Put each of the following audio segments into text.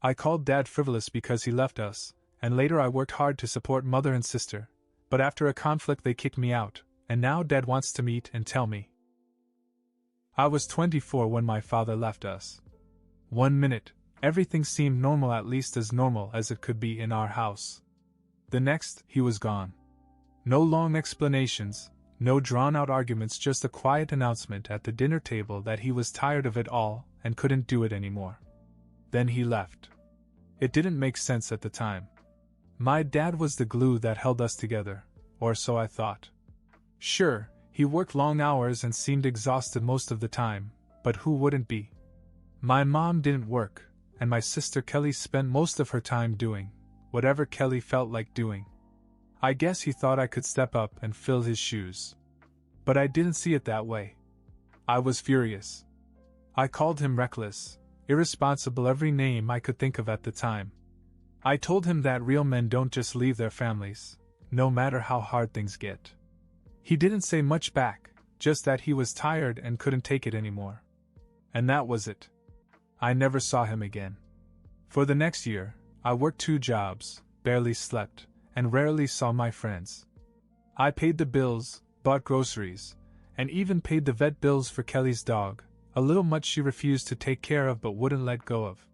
I called Dad frivolous because he left us, and later I worked hard to support mother and sister, but after a conflict they kicked me out, and now Dad wants to meet and tell me. I was 24 when my father left us. 1 minute, everything seemed normal, at least as normal as it could be in our house. The next, he was gone. No long explanations, no drawn-out arguments, just a quiet announcement at the dinner table that he was tired of it all and couldn't do it anymore. Then he left. It didn't make sense at the time. My dad was the glue that held us together, or so I thought. Sure, he worked long hours and seemed exhausted most of the time, but who wouldn't be? My mom didn't work, and my sister Kelly spent most of her time doing whatever Kelly felt like doing. I guess he thought I could step up and fill his shoes. But I didn't see it that way. I was furious. I called him reckless, irresponsible, every name I could think of at the time. I told him that real men don't just leave their families, no matter how hard things get. He didn't say much back, just that he was tired and couldn't take it anymore. And that was it. I never saw him again. For the next year, I worked 2 jobs, barely slept, and rarely saw my friends. I paid the bills, bought groceries, and even paid the vet bills for Kelly's dog, a little much she refused to take care of but wouldn't let go of.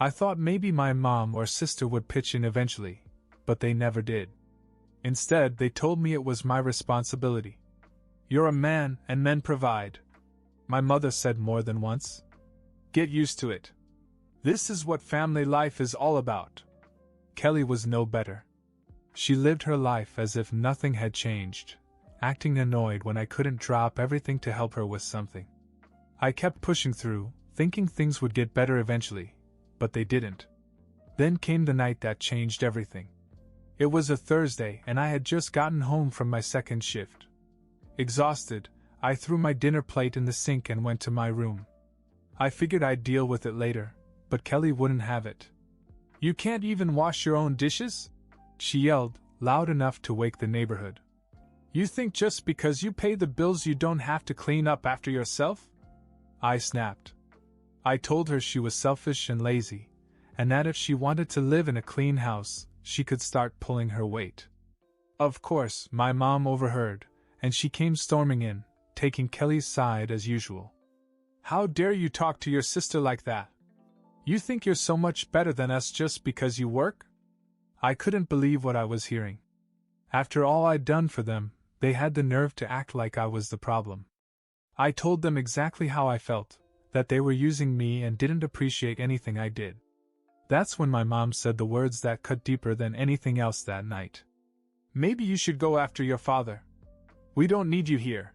I thought maybe my mom or sister would pitch in eventually, but they never did. Instead, they told me it was my responsibility. "You're a man, and men provide," my mother said more than once. "Get used to it. This is what family life is all about." Kelly was no better. She lived her life as if nothing had changed, acting annoyed when I couldn't drop everything to help her with something. I kept pushing through, thinking things would get better eventually, but they didn't. Then came the night that changed everything. It was a Thursday and I had just gotten home from my second shift. Exhausted, I threw my dinner plate in the sink and went to my room. I figured I'd deal with it later, but Kelly wouldn't have it. "You can't even wash your own dishes?" she yelled, loud enough to wake the neighborhood. "You think just because you pay the bills you don't have to clean up after yourself?" I snapped. I told her she was selfish and lazy, and that if she wanted to live in a clean house, she could start pulling her weight. Of course, my mom overheard, and she came storming in, taking Kelly's side as usual. "How dare you talk to your sister like that? You think you're so much better than us just because you work?" I couldn't believe what I was hearing. After all I'd done for them, they had the nerve to act like I was the problem. I told them exactly how I felt, that they were using me and didn't appreciate anything I did. That's when my mom said the words that cut deeper than anything else that night. "Maybe you should go after your father. We don't need you here.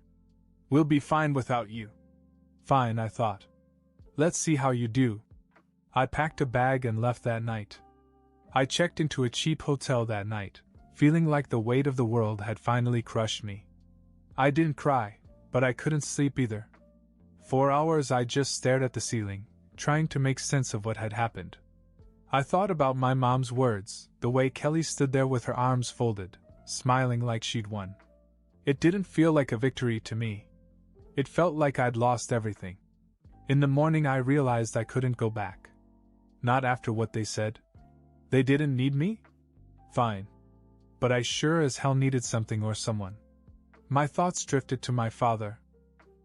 We'll be fine without you." Fine, I thought. Let's see how you do. I packed a bag and left that night. I checked into a cheap hotel that night, feeling like the weight of the world had finally crushed me. I didn't cry, but I couldn't sleep either. 4 hours I just stared at the ceiling, trying to make sense of what had happened. I thought about my mom's words, the way Kelly stood there with her arms folded, smiling like she'd won. It didn't feel like a victory to me. It felt like I'd lost everything. In the morning I realized I couldn't go back. Not after what they said. They didn't need me? Fine. But I sure as hell needed something or someone. My thoughts drifted to my father.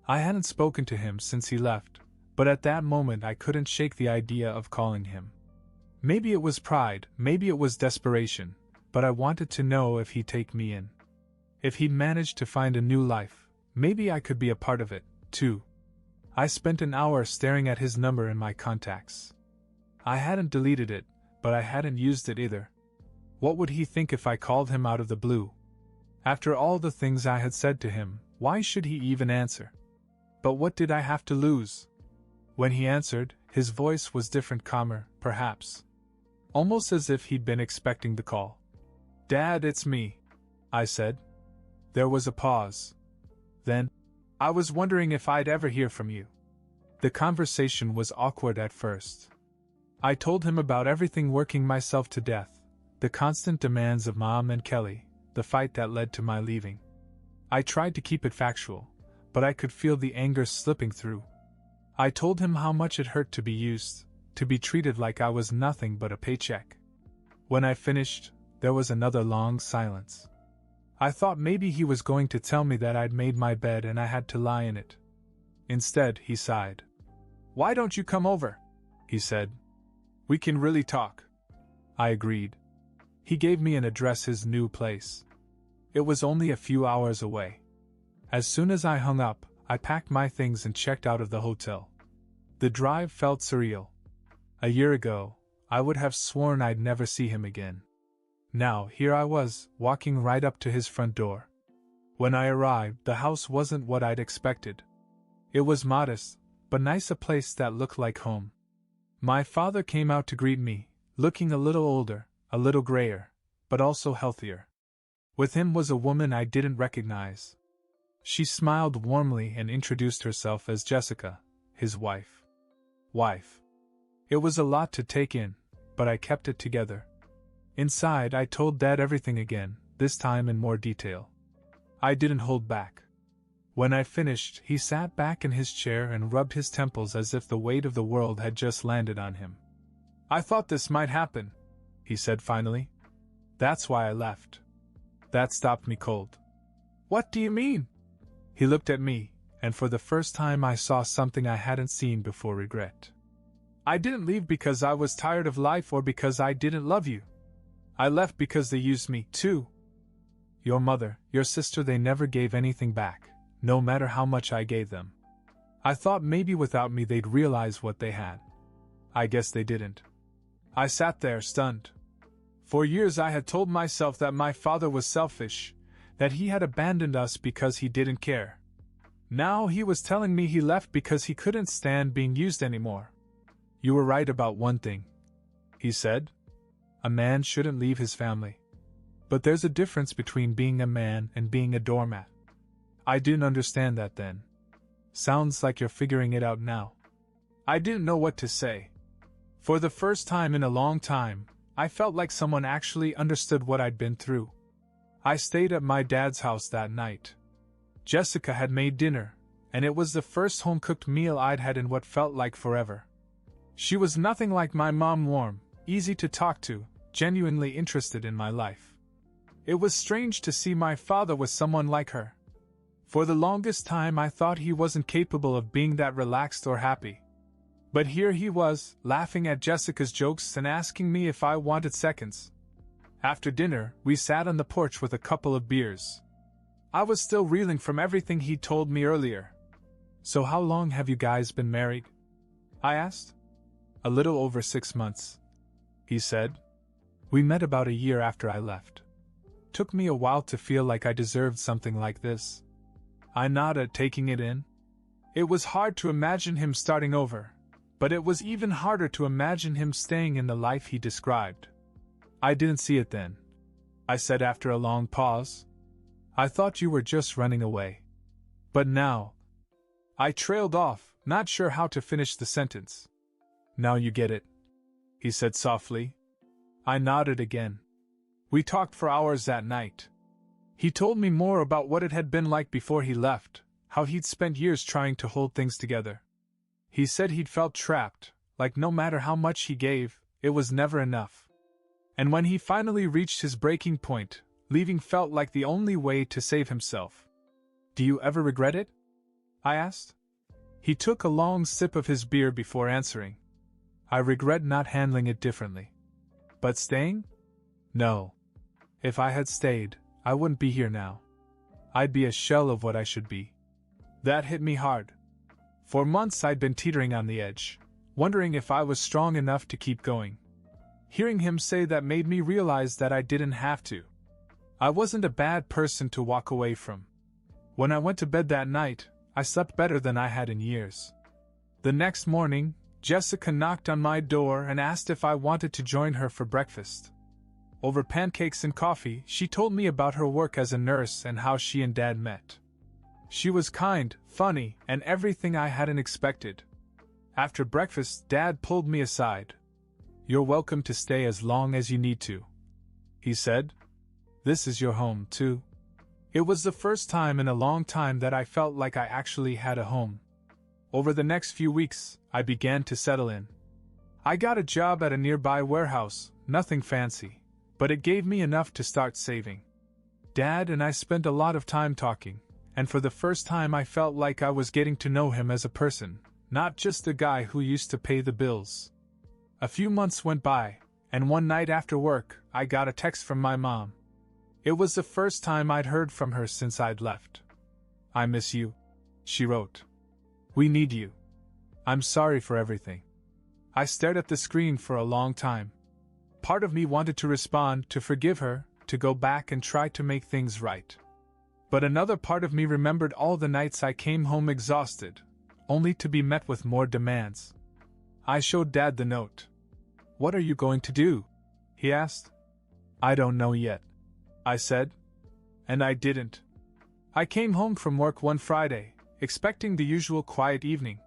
I hadn't spoken to him since he left, but at that moment I couldn't shake the idea of calling him. Maybe it was pride, maybe it was desperation, but I wanted to know if he'd take me in. If he'd managed to find a new life, maybe I could be a part of it, too. I spent an hour staring at his number in my contacts. I hadn't deleted it, but I hadn't used it either. What would he think if I called him out of the blue? After all the things I had said to him, why should he even answer? But what did I have to lose? When he answered, his voice was different, calmer, perhaps. Almost as if he'd been expecting the call. "Dad, it's me," I said. There was a pause. Then, "I was wondering if I'd ever hear from you." The conversation was awkward at first. I told him about everything, working myself to death, the constant demands of Mom and Kelly, the fight that led to my leaving. I tried to keep it factual, but I could feel the anger slipping through. I told him how much it hurt to be used, to be treated like I was nothing but a paycheck. When I finished, there was another long silence. I thought maybe he was going to tell me that I'd made my bed and I had to lie in it. Instead, he sighed. "Why don't you come over?" he said. "We can really talk." I agreed. He gave me an address, his new place. It was only a few hours away. As soon as I hung up, I packed my things and checked out of the hotel. The drive felt surreal. A year ago, I would have sworn I'd never see him again. Now, here I was, walking right up to his front door. When I arrived, the house wasn't what I'd expected. It was modest, but nice, a place that looked like home. My father came out to greet me, looking a little older, a little grayer, but also healthier. With him was a woman I didn't recognize. She smiled warmly and introduced herself as Jessica, his wife. It was a lot to take in, but I kept it together. Inside, I told Dad everything again, this time in more detail. I didn't hold back. When I finished, he sat back in his chair and rubbed his temples as if the weight of the world had just landed on him. "I thought this might happen," he said finally. "That's why I left." That stopped me cold. "What do you mean?" He looked at me, and for the first time I saw something I hadn't seen before: regret. "I didn't leave because I was tired of life or because I didn't love you. I left because they used me, too. Your mother, your sister, they never gave anything back, no matter how much I gave them. I thought maybe without me they'd realize what they had. I guess they didn't." I sat there, stunned. For years I had told myself that my father was selfish, that he had abandoned us because he didn't care. Now he was telling me he left because he couldn't stand being used anymore. "You were right about one thing," he said. "A man shouldn't leave his family. But there's a difference between being a man and being a doormat." I didn't understand that then. Sounds like you're figuring it out now. I didn't know what to say. For the first time in a long time, I felt like someone actually understood what I'd been through. I stayed at my dad's house that night. Jessica had made dinner, and it was the first home-cooked meal I'd had in what felt like forever. She was nothing like my mom, warm, easy to talk to, genuinely interested in my life. It was strange to see my father with someone like her. For the longest time I thought he wasn't capable of being that relaxed or happy. But here he was, laughing at Jessica's jokes and asking me if I wanted seconds. After dinner, we sat on the porch with a couple of beers. I was still reeling from everything he'd told me earlier. "So how long have you guys been married?" I asked. "A little over 6 months," he said. "We met about a year after I left. Took me a while to feel like I deserved something like this." I nodded, taking it in. It was hard to imagine him starting over, but it was even harder to imagine him staying in the life he described. "I didn't see it then," I said after a long pause. "I thought you were just running away. But now—" I trailed off, not sure how to finish the sentence. "Now you get it," he said softly. I nodded again. We talked for hours that night. He told me more about what it had been like before he left, how he'd spent years trying to hold things together. He said he'd felt trapped, like no matter how much he gave, it was never enough. And when he finally reached his breaking point, leaving felt like the only way to save himself. "Do you ever regret it?" I asked. He took a long sip of his beer before answering. "I regret not handling it differently. But staying? No. If I had stayed, I wouldn't be here now. I'd be a shell of what I should be." That hit me hard. For months I'd been teetering on the edge, wondering if I was strong enough to keep going. Hearing him say that made me realize that I didn't have to. I wasn't a bad person to walk away from. When I went to bed that night, I slept better than I had in years. The next morning, Jessica knocked on my door and asked if I wanted to join her for breakfast. Over pancakes and coffee, she told me about her work as a nurse and how she and Dad met. She was kind, funny, and everything I hadn't expected. After breakfast, Dad pulled me aside. "You're welcome to stay as long as you need to," he said. "This is your home, too." It was the first time in a long time that I felt like I actually had a home. Over the next few weeks, I began to settle in. I got a job at a nearby warehouse, nothing fancy, but it gave me enough to start saving. Dad and I spent a lot of time talking, and for the first time I felt like I was getting to know him as a person, not just a guy who used to pay the bills. A few months went by, and one night after work, I got a text from my mom. It was the first time I'd heard from her since I'd left. "I miss you," she wrote. "We need you. I'm sorry for everything." I stared at the screen for a long time. Part of me wanted to respond, to forgive her, to go back and try to make things right. But another part of me remembered all the nights I came home exhausted, only to be met with more demands. I showed Dad the note. "What are you going to do?" he asked. "I don't know yet," I said. And I didn't. I came home from work one Friday, expecting the usual quiet evening.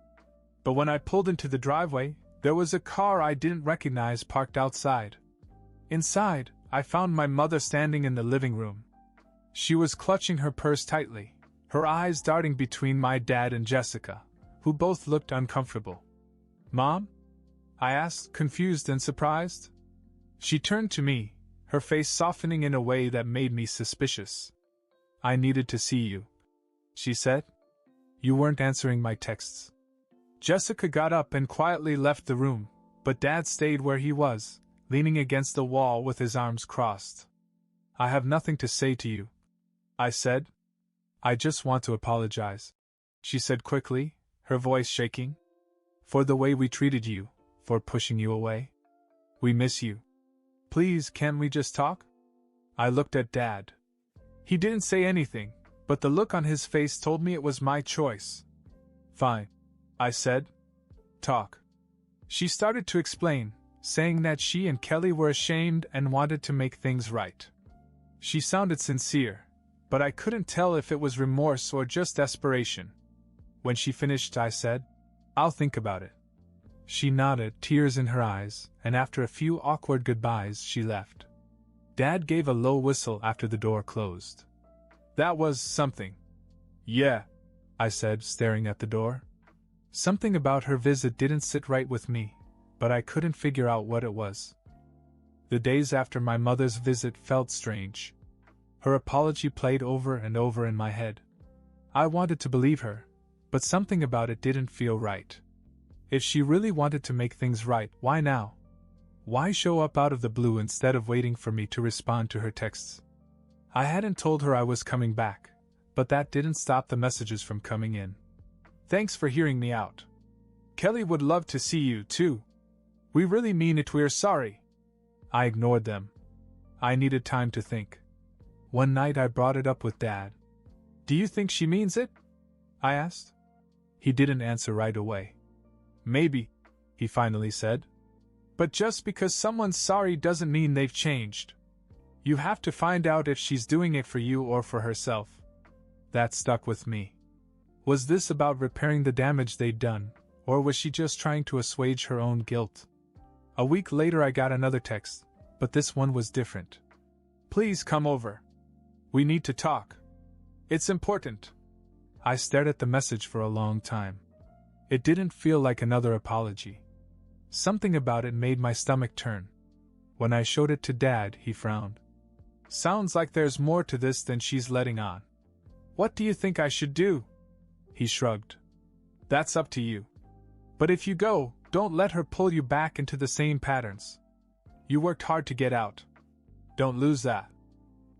But when I pulled into the driveway, there was a car I didn't recognize parked outside. Inside, I found my mother standing in the living room. She was clutching her purse tightly, her eyes darting between my dad and Jessica, who both looked uncomfortable. "Mom?" I asked, confused and surprised. She turned to me, her face softening in a way that made me suspicious. "I needed to see you," she said. "You weren't answering my texts." Jessica got up and quietly left the room, but Dad stayed where he was, leaning against the wall with his arms crossed. "I have nothing to say to you," I said. "I just want to apologize," she said quickly, her voice shaking. "For the way we treated you, for pushing you away. We miss you. Please, can't we just talk?" I looked at Dad. He didn't say anything, but the look on his face told me it was my choice. "Fine," I said. "Talk." She started to explain, saying that she and Kelly were ashamed and wanted to make things right. She sounded sincere, but I couldn't tell if it was remorse or just desperation. When she finished, I said, "I'll think about it." She nodded, tears in her eyes, and after a few awkward goodbyes, she left. Dad gave a low whistle after the door closed. "That was something." "Yeah," I said, staring at the door. Something about her visit didn't sit right with me, but I couldn't figure out what it was. The days after my mother's visit felt strange. Her apology played over and over in my head. I wanted to believe her, but something about it didn't feel right. If she really wanted to make things right, why now? Why show up out of the blue instead of waiting for me to respond to her texts? I hadn't told her I was coming back, but that didn't stop the messages from coming in. "Thanks for hearing me out. Kelly would love to see you, too. We really mean it, we're sorry." I ignored them. I needed time to think. One night I brought it up with Dad. "Do you think she means it?" I asked. He didn't answer right away. "Maybe," he finally said. "But just because someone's sorry doesn't mean they've changed. You have to find out if she's doing it for you or for herself." That stuck with me. Was this about repairing the damage they'd done, or was she just trying to assuage her own guilt? A week later I got another text, but this one was different. "Please come over. We need to talk. It's important." I stared at the message for a long time. It didn't feel like another apology. Something about it made my stomach turn. When I showed it to Dad, he frowned. "Sounds like there's more to this than she's letting on. What do you think I should do?" He shrugged. "That's up to you. But if you go, don't let her pull you back into the same patterns. You worked hard to get out. Don't lose that."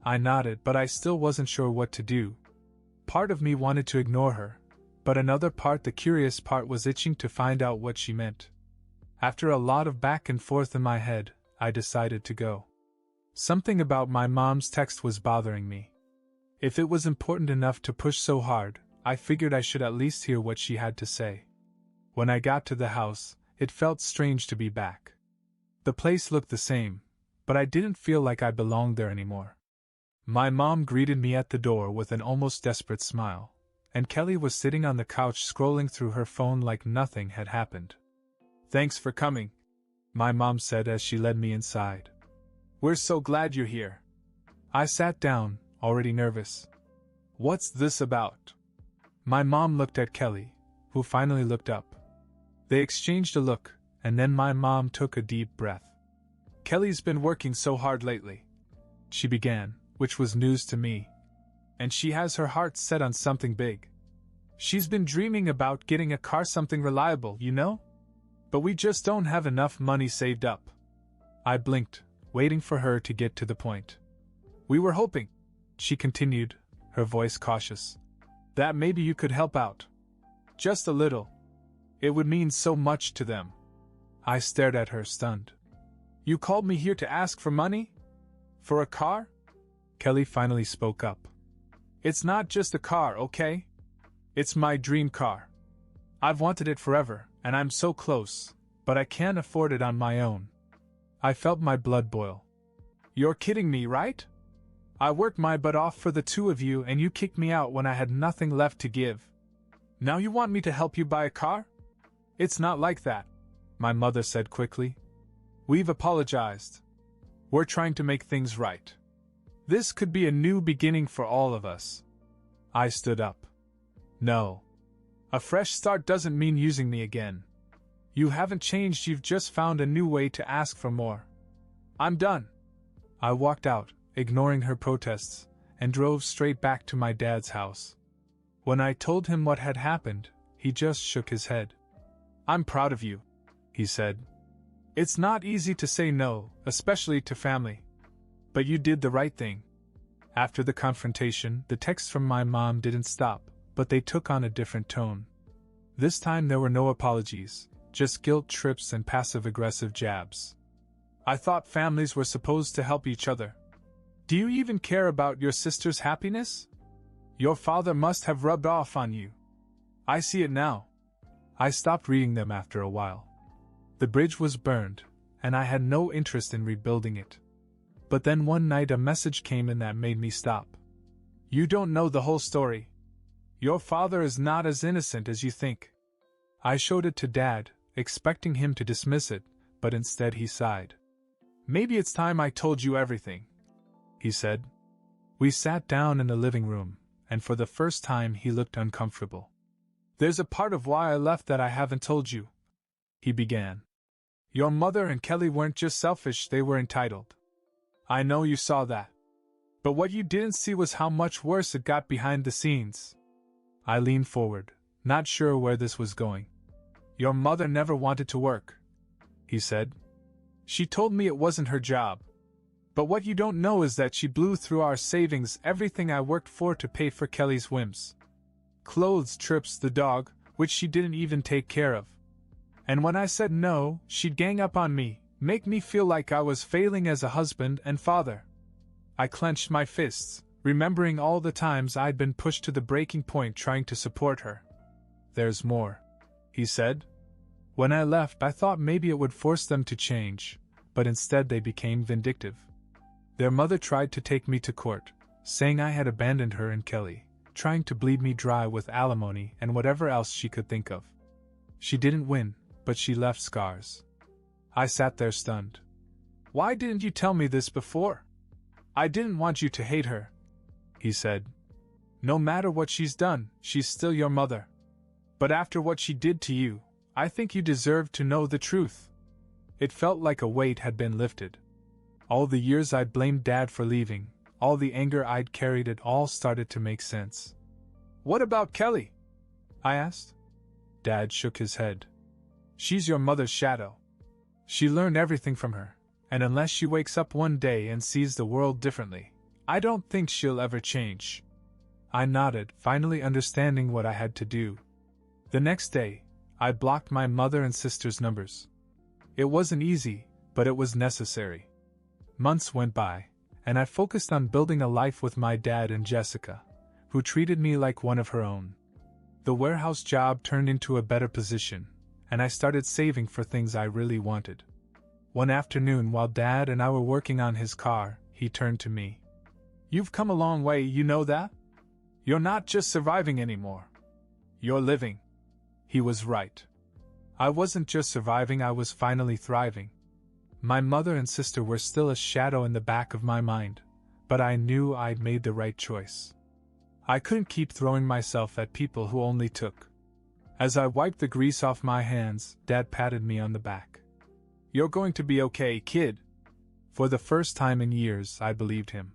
I nodded, but I still wasn't sure what to do. Part of me wanted to ignore her, but another part, the curious part, was itching to find out what she meant. After a lot of back and forth in my head, I decided to go. Something about my mom's text was bothering me. If it was important enough to push so hard, I figured I should at least hear what she had to say. When I got to the house, it felt strange to be back. The place looked the same, but I didn't feel like I belonged there anymore. My mom greeted me at the door with an almost desperate smile, and Kelly was sitting on the couch scrolling through her phone like nothing had happened. "Thanks for coming," my mom said as she led me inside. "We're so glad you're here." I sat down, already nervous. "What's this about?" My mom looked at Kelly, who finally looked up. They exchanged a look, and then my mom took a deep breath. "Kelly's been working so hard lately," she began, which was news to me. "And she has her heart set on something big. She's been dreaming about getting a car, something reliable, you know? But we just don't have enough money saved up." I blinked, waiting for her to get to the point. "We were hoping," she continued, her voice cautious, "that maybe you could help out. Just a little. It would mean so much to them." I stared at her, stunned. "You called me here to ask for money? For a car?" Kelly finally spoke up. "It's not just a car, okay? It's my dream car. I've wanted it forever, and I'm so close, but I can't afford it on my own." I felt my blood boil. "You're kidding me, right? I worked my butt off for the two of you and you kicked me out when I had nothing left to give. Now you want me to help you buy a car? It's not like that," my mother said quickly. "We've apologized. We're trying to make things right. This could be a new beginning for all of us." I stood up. "No. A fresh start doesn't mean using me again. You haven't changed, you've just found a new way to ask for more. I'm done." I walked out, ignoring her protests, and drove straight back to my dad's house. When I told him what had happened, he just shook his head. "I'm proud of you," he said. "It's not easy to say no, especially to family. But you did the right thing." After the confrontation, the texts from my mom didn't stop, but they took on a different tone. This time there were no apologies, just guilt trips and passive-aggressive jabs. "I thought families were supposed to help each other. Do you even care about your sister's happiness? Your father must have rubbed off on you. I see it now." I stopped reading them after a while. The bridge was burned, and I had no interest in rebuilding it. But then one night a message came in that made me stop. "You don't know the whole story. Your father is not as innocent as you think." I showed it to Dad, expecting him to dismiss it, but instead he sighed. "Maybe it's time I told you everything," he said. We sat down in the living room, and for the first time he looked uncomfortable. "There's a part of why I left that I haven't told you," he began. "Your mother and Kelly weren't just selfish, they were entitled. I know you saw that. But what you didn't see was how much worse it got behind the scenes." I leaned forward, not sure where this was going. "Your mother never wanted to work," he said. "She told me it wasn't her job. But what you don't know is that she blew through our savings, everything I worked for, to pay for Kelly's whims. Clothes, trips, the dog, which she didn't even take care of. And when I said no, she'd gang up on me, make me feel like I was failing as a husband and father." I clenched my fists, remembering all the times I'd been pushed to the breaking point trying to support her. "There's more," he said. "When I left, I thought maybe it would force them to change, but instead they became vindictive. Their mother tried to take me to court, saying I had abandoned her and Kelly, trying to bleed me dry with alimony and whatever else she could think of. She didn't win, but she left scars." I sat there stunned. "Why didn't you tell me this before? I didn't want you to hate her," he said. "No matter what she's done, she's still your mother. But after what she did to you, I think you deserve to know the truth." It felt like a weight had been lifted. All the years I'd blamed Dad for leaving, all the anger I'd carried, it all started to make sense. "What about Kelly?" I asked. Dad shook his head. "She's your mother's shadow. She learned everything from her, and unless she wakes up one day and sees the world differently, I don't think she'll ever change." I nodded, finally understanding what I had to do. The next day, I blocked my mother and sister's numbers. It wasn't easy, but it was necessary. Months went by, and I focused on building a life with my dad and Jessica, who treated me like one of her own. The warehouse job turned into a better position, and I started saving for things I really wanted. One afternoon, while Dad and I were working on his car, he turned to me. "You've come a long way, you know that? You're not just surviving anymore. You're living." He was right. I wasn't just surviving, I was finally thriving. My mother and sister were still a shadow in the back of my mind, but I knew I'd made the right choice. I couldn't keep throwing myself at people who only took. As I wiped the grease off my hands, Dad patted me on the back. You're going to be okay, kid. For the first time in years, I believed him.